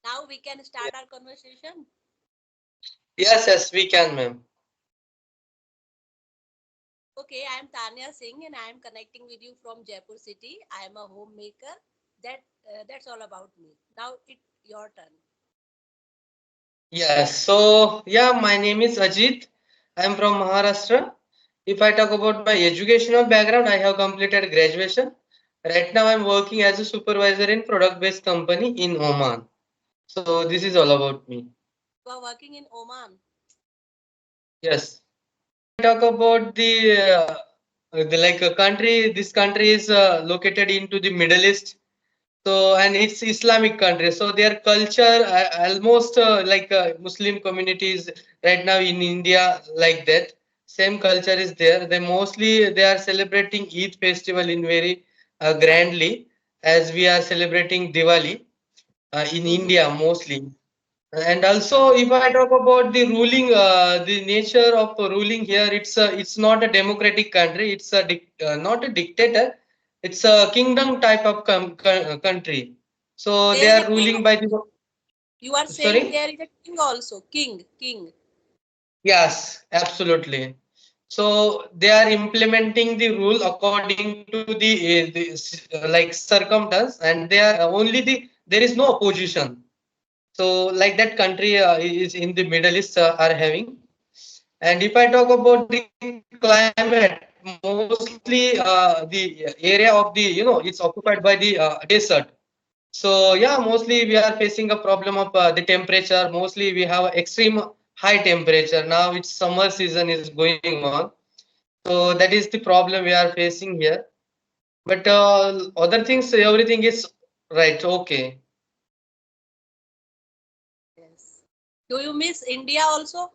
Now we can start our conversation. Yes, we can, ma'am. Okay, I am Tanya Singh and I am connecting with you from Jaipur city. I am a homemaker. That's all about me. Now it's your turn. Yes. So, yeah, my name is Ajit. I'm from Maharashtra. If I talk about my educational background, I have completed graduation. Right now, I'm working as a supervisor in product-based company in Oman. So, this is all about me. You are working in Oman. Yes. Talk about the like a country. This country is located into the Middle East. So and it's Islamic country. So their culture almost like Muslim communities right now in India like that. Same culture is there. They are celebrating Eid festival in very grandly as we are celebrating Diwali in Mm-hmm. India mostly. And also, if I talk about the ruling, the nature of ruling here, it's not a democratic country. It's not a dictator. It's a kingdom type of country. So There they is a are king. ruling by the. You are saying Sorry. there is a king also. King. Yes, absolutely. So they are implementing the rule according to the like circumstance, and they are there is no opposition. So like that country is in the Middle East are having. And if I talk about the climate, mostly the area of it's occupied by the desert. So yeah, mostly we are facing a problem of the temperature. Mostly we have extreme high temperature. Now it's summer season is going on. So that is the problem we are facing here. But other things, everything is right. Okay. Yes. Do you miss India also?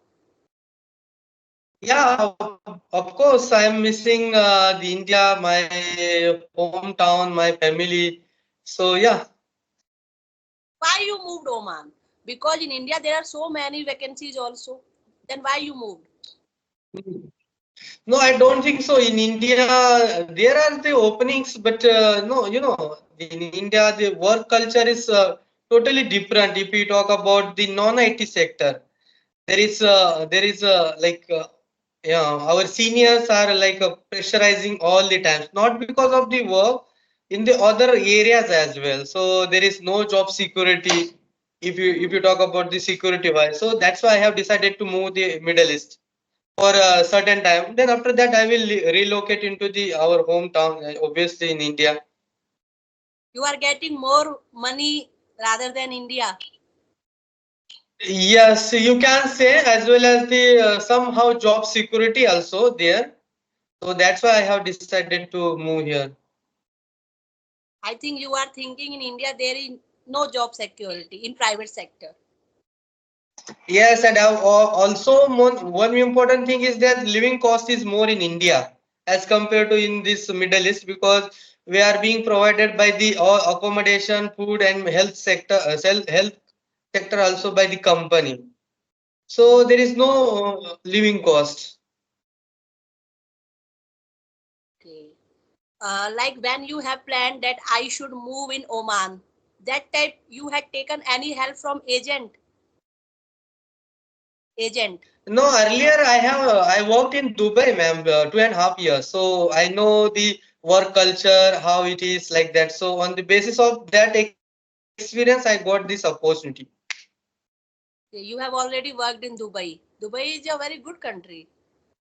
Yeah, of course, I am missing the India, my hometown, my family. So yeah, Why you moved Oman? Because in India there are so many vacancies also. Then why you moved? no, I don't think so. In India, there are the openings, but no, in India, the work culture is totally different. If we talk about the non-IT sector, yeah, our seniors are like pressurizing all the times, not because of the work, in the other areas as well. So there is no job security if Mhm. you talk about the security wise. So that's why I have decided to move the Middle East for a certain time. Then after that I will relocate into the our hometown, obviously in India. You are getting more money rather than India. Yes, you can say, as well as the somehow job security also there. So that's why I have decided to move here. I think you are thinking in India there is no job security in private sector. Yes, and also one important thing is that living cost is more in India as compared to in this Middle East, because we are being provided by the accommodation, food, and health sector, health sector also by the company. So there is no living cost. Okay. Like when you have planned that I should move in Oman, that type you had taken any help from agent. No, earlier I worked in Dubai, ma'am, 2.5 years. So I know the work culture, how it is like that. So on the basis of that experience, I got this opportunity. Okay, you have already worked in Dubai. Dubai is a very good country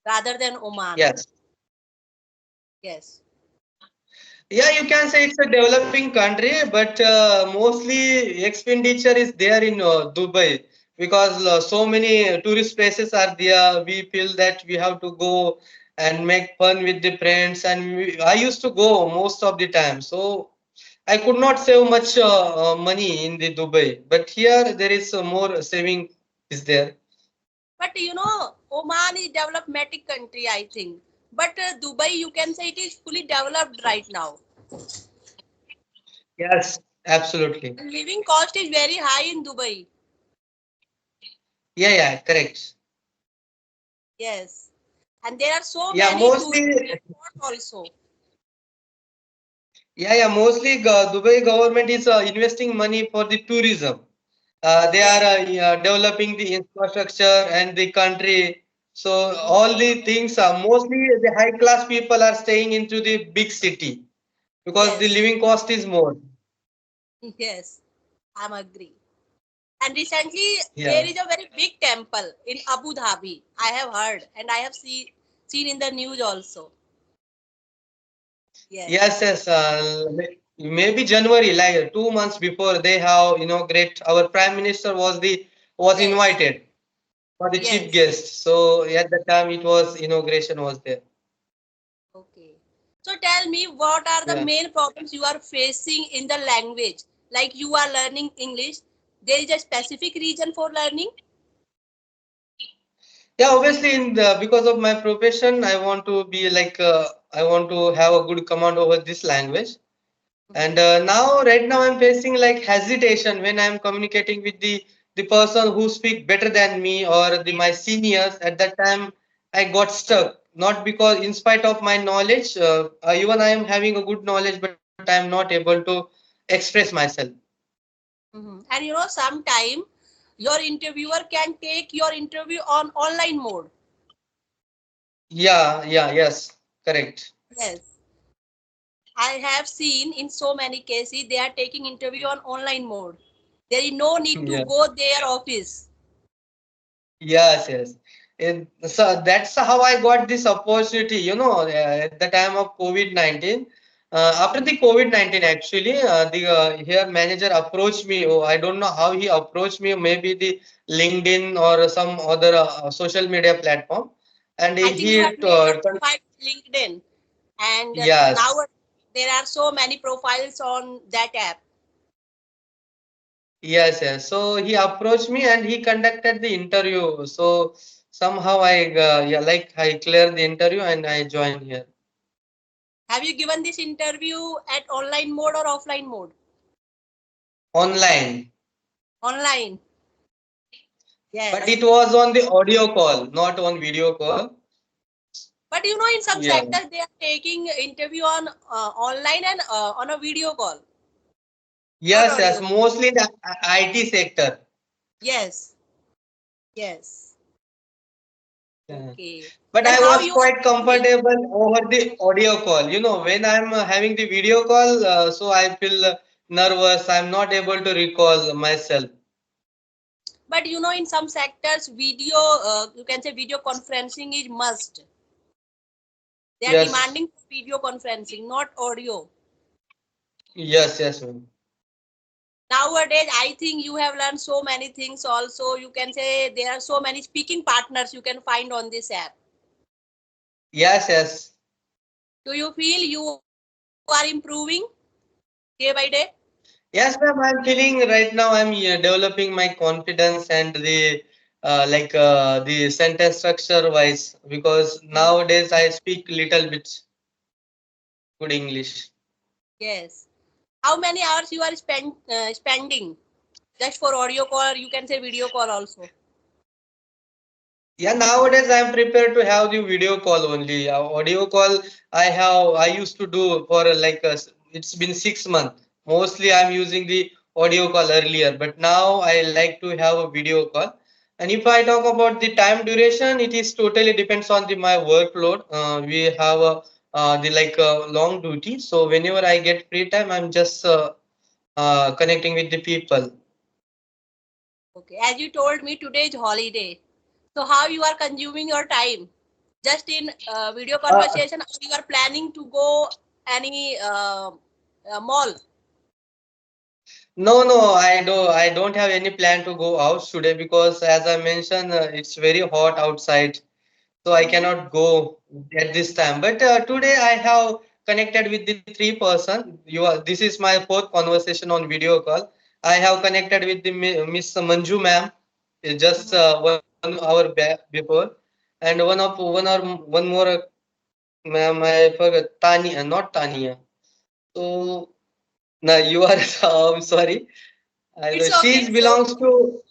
rather than Oman. Yes. Yes. Yeah, you can say it's a developing country, but mostly expenditure is there in Dubai, because so many tourist places are there. We feel that we have to go and make fun with the friends, and I used to go most of the time. So I could not save much money in the Dubai, but here there is more saving is there. But Oman is developmatic country, I think. But Dubai, you can say it is fully developed right now. Yes, absolutely. And living cost is very high in Dubai. Yeah, correct. Yes. And there are so Yeah, many tourist mostly. spots also. Yeah, mostly Dubai government is investing money for the tourism. They Yes, are developing the infrastructure and the country. So mhm, all the things are mostly the high class people are staying into the big city because the yes, living cost is more. yes. I'm agree. And recently, Yeah. there is a very big temple in Abu Dhabi. I have heard, and I have seen in the news also. Yes, Yes, yes. Maybe January, like 2 months before they have inaugurate. Our prime minister was yes, invited for the chief yes. guest. So at the time it was inauguration was there. Okay. So tell me, what are the Yeah. main problems you are facing in the language? Like you are learning English, there is a specific reason for learning. Yeah, obviously in the because of my profession, I want to be like I want to have a good command over this language. And Mhm. now, right now, I'm facing like hesitation when I'm communicating with the person who speak better than me or my seniors. At that time, I got stuck. Not because, in spite of my knowledge, even I am having a good knowledge, but I'm not able to express myself. And sometime your interviewer can take your interview on online mode. Yeah, yeah, yes, correct. Yes, I have seen in so many cases they are taking interview on online mode. There is no need to Yeah. go their office. Yes, yes. So that's how I got this opportunity, at the time of COVID-19. After the COVID-19, actually, the here manager approached me. Oh, I don't know how he approached me, maybe the LinkedIn or some other social media platform. And I think you have made your turned- profile on LinkedIn, and yes, now there are so many profiles on that app. yes, yes. So he approached me and he conducted the interview. So somehow yeah, like I cleared the interview and I joined here. Have you given this interview at online mode or offline mode? Online. Online. But Yes. it was on the audio call, not on video call. But in some Yeah. sectors they are taking interview on online and on a video call, not Yes, yes, audio. mostly the IT sector. Yes. Yes. Yeah. Okay. But Then I how was you are quite improving? comfortable over the audio call. When I'm having the video call, so I feel nervous. I'm not able to recall myself. But in some sectors, video, you can say video conferencing is must. They are Yes, demanding video conferencing, not audio. yes, yes, ma'am. Nowadays, I think you have learned so many things. Also, you can say there are so many speaking partners you can find on this app. Yes, yes. Do you feel you are improving day by day? Yes, ma'am. I'm feeling right now. I'm developing my confidence and the sentence structure wise because Mhm. nowadays I speak little bit good English. Yes. How many hours you are spending just for audio call? Or you can say video call also. Yeah, nowadays I'm prepared to have the video call only. Audio call I used to do for it's been 6 months. Mostly I'm using the audio call earlier, but now I like to have a video call. And if I talk about the time duration, it is totally depends on my workload. We have the long duty, so whenever I get free time, I'm just connecting with the people. Okay. As you told me, today is holiday. So how you are consuming your time? Just in video Uh, conversation, or you are planning to go any mall? No, no, I don't have any plan to go out today because, as I mentioned, it's very hot outside, so I Mm-hmm. cannot go at this time. But today I have connected with the three person. This is my fourth conversation on video call. I have connected with the Miss Manju ma'am, just Mm-hmm. 1 hour back before, and one more ma'am. I forgot Tania, not Tania. So no, you are. I'm sorry. It's okay. She It's belongs okay. to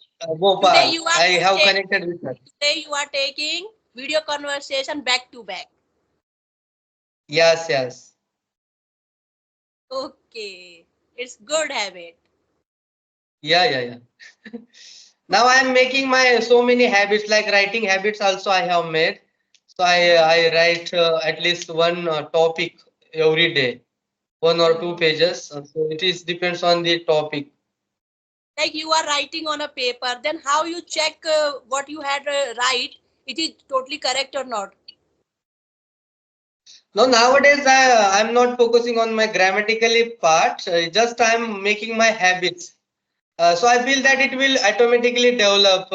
Today Bhopal. you are I just have taking. connected with her. Today you are taking video conversation back to back. Yes, yes. Okay, it's good habit. Yeah, yeah, yeah. Now I am making my so many habits, like writing habits also I have made. So Mhm. I write at least one topic every day, one or two Mhm. pages. So it is depends on the topic. Like you are writing on a paper, then how you check what you had write, it is totally correct or not? No, nowadays I'm not focusing on my grammatically part. Just I'm making my habits. So I feel that it will automatically develop.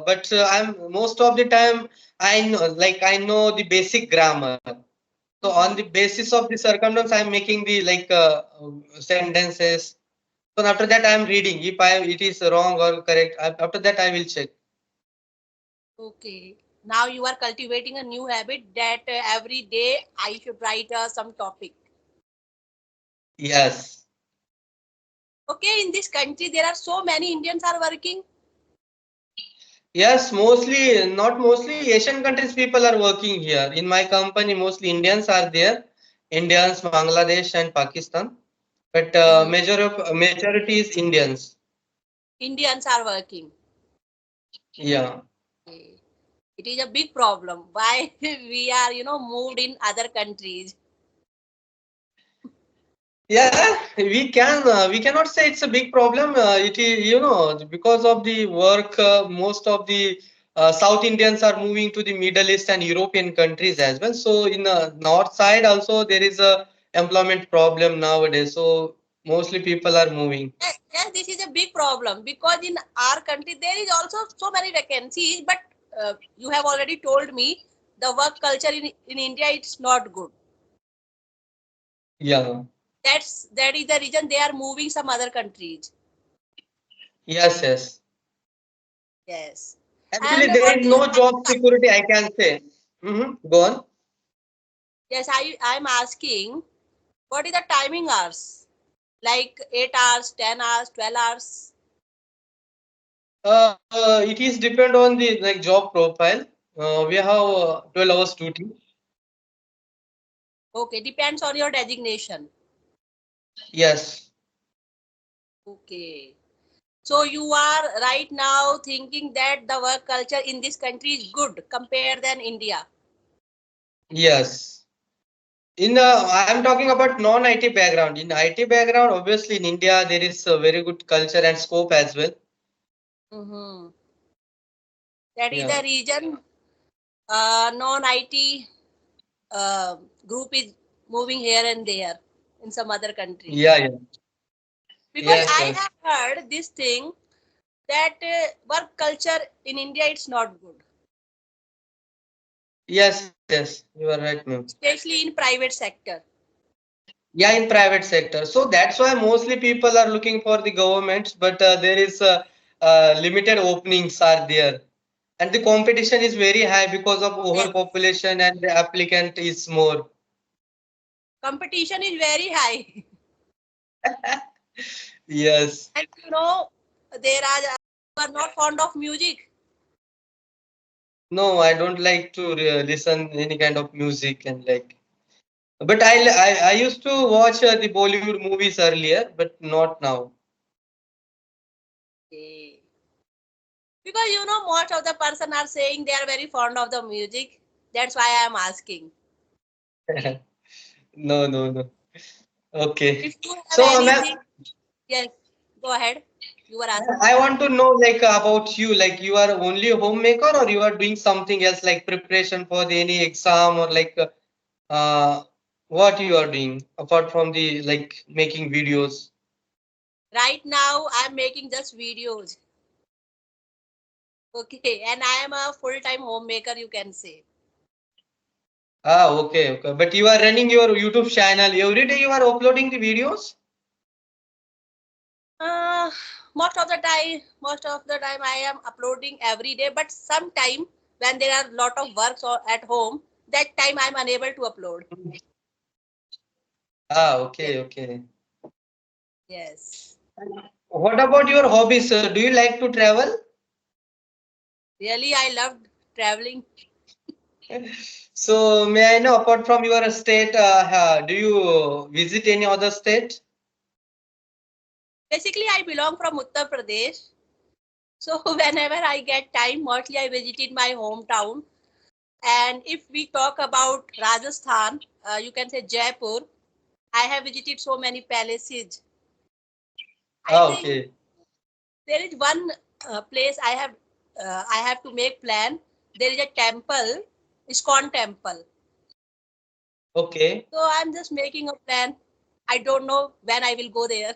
But I'm most of the time I know the basic grammar. So on the Hmm. basis of the circumstance, I'm making the sentences. So after that, I'm reading. If it is wrong or correct, after that I will check. Okay. Now you are cultivating a new habit that every day I should write some topic. Yes. Okay, in this country there are so many Indians are working. Yes, mostly, not mostly Asian countries people are working here. In my company, mostly Indians are there. Indians, Bangladesh and Pakistan. But Hmm. majority is Indians. Indians are working. Yeah. Okay. It is a big problem. Why we are, moved in other countries. Yeah, we cannot say it's a big problem. It is, because of the work, most of the South Indians are moving to the Middle East and European countries as well. So in the north side also there is a employment problem nowadays. So mostly people are moving. Yes, yes, this is a big problem because in our country there is also so many vacancies, but you have already told me the work culture in India it's not good. Yeah. That is the reason they are moving some other countries. Yes, yes. Yes. Actually, And there what is is the no job timing? security, I can say. Go on. Yes, I'm asking what is the timing hours? Like 8 hours, 10 hours, 12 hours. It is depend on the like job profile. We have 12 hours duty. Okay, depends on your designation. Yes. Okay. So you are right now thinking that the work culture in this country is good compared than India. Yes. I am talking about non-IT background. In IT background, obviously in India there is a very good culture and scope as well. Hmm. That is Yeah. the reason non-IT uh, group is moving here and there in some other countries. Yeah, yeah. Because Yes, I yes. have heard this thing that work culture in India it's not good, Yes, yes. You are right, ma'am. especially in private sector. Yeah, in private sector. So that's why mostly people are looking for the governments, but there is limited openings are there. And the competition is very high because of Yes. overpopulation and the applicant is more. Competition is very high. Yes. And there are not fond of music. No, I don't like to listen any kind of music and like. But I used to watch the Bollywood movies earlier, but not now. Okay. Because most of the person are saying they are very fond of the music. That's why I am asking. No, no, no. Okay. If you have So, ma'am, anything, yes, go ahead. You were asking. I want to know like about you. Like you are only a homemaker or you are doing something else like preparation for any exam or like uh, what you are doing apart from the like making videos. Right now, I'm making just videos. Okay, and I am a full-time homemaker, you can say. Ah, okay, okay. But you are running your YouTube channel every day. You are uploading the videos. Uh, most of the time, I am uploading every day. But sometime when there are lot of works or at home, that time I'm unable to upload. Ah, Yes, okay, okay. yes. What about your hobbies? Do you like to travel? Really, I loved traveling. So, may I know, apart from your state, do you visit any other state? Basically, I belong from Uttar Pradesh. So whenever I get time, mostly I visited my hometown. And if we talk about Rajasthan, you can say Jaipur. I have visited so many palaces. I Ah, think okay. there is one place I have to make plan. There is a temple, ISKCON temple. Okay. So I'm just making a plan. I don't know when I will go there.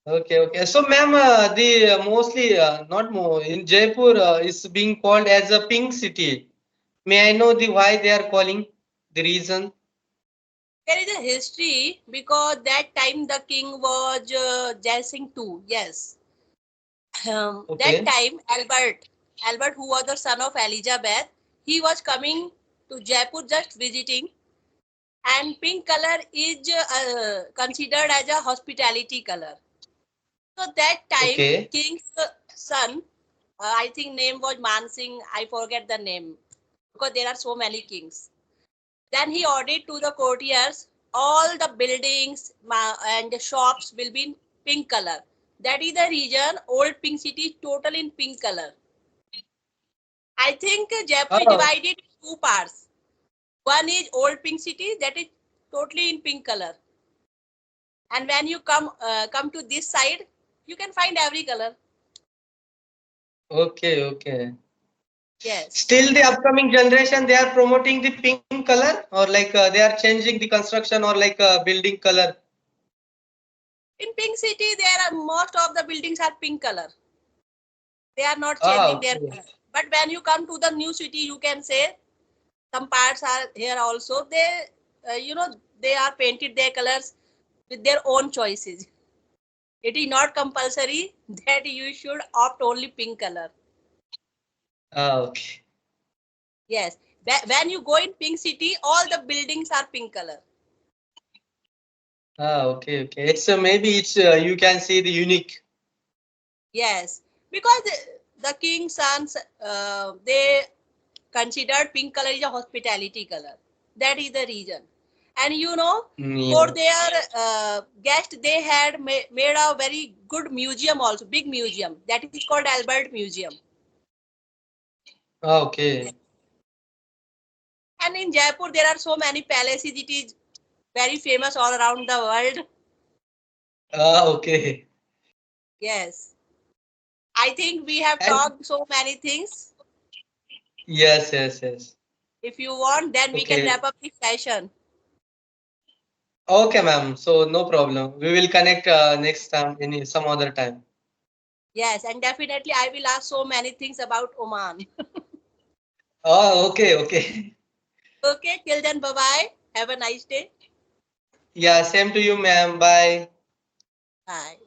Okay, okay. So, ma'am, the mostly not more in Jaipur is being called as a pink city. May I know the why they are calling the reason? There is a history because that time the king was Jaising II. Yes. That Okay, time Albert, who was the son of Elizabeth, he was coming to Jaipur just visiting. And pink color is considered as a hospitality color. So that time, okay, king's son, I think name was Mansingh. I forget the name because there are so many kings. Then he ordered to the courtiers, all the buildings and the shops will be in pink color. That is the reason old pink city is total in pink color. I think Jaipur is oh, divided in two parts. One is old pink city that is totally in pink color. And when you come to this side, you can find every color. okay, okay. Yes. Still, the upcoming generation they are promoting the pink color, or like they are changing the construction or like building color. In pink city, there are most of the buildings are pink color. They are not Ah, changing their okay. color. But when you come to the new city, you can say some parts are here also. They are painted their colors with their own choices. It is not compulsory that you should opt only pink color. Ah, okay. Yes. When you go in pink city, all the buildings are pink color. Ah, okay, okay. It's maybe it's you can see the unique. Yes. Because the king's sons, they considered pink color is a hospitality color. That is the reason. And for Yeah. their guest, they had made a very good museum also, big museum. That is called Albert Museum. Ah, Yes. okay. And in Jaipur, there are so many palaces. It is very famous all around the world. Ah, okay. Yes. I think we have And talked so many things. yes, yes, yes. If you want, then we can Okay. wrap up this session. Okay, ma'am. So no problem. We will connect next time in some other time. Yes, and definitely I will ask so many things about Oman. Oh, okay, okay. Okay, till then, bye bye. Have a nice day. Yeah, same to you, ma'am. Bye. Bye.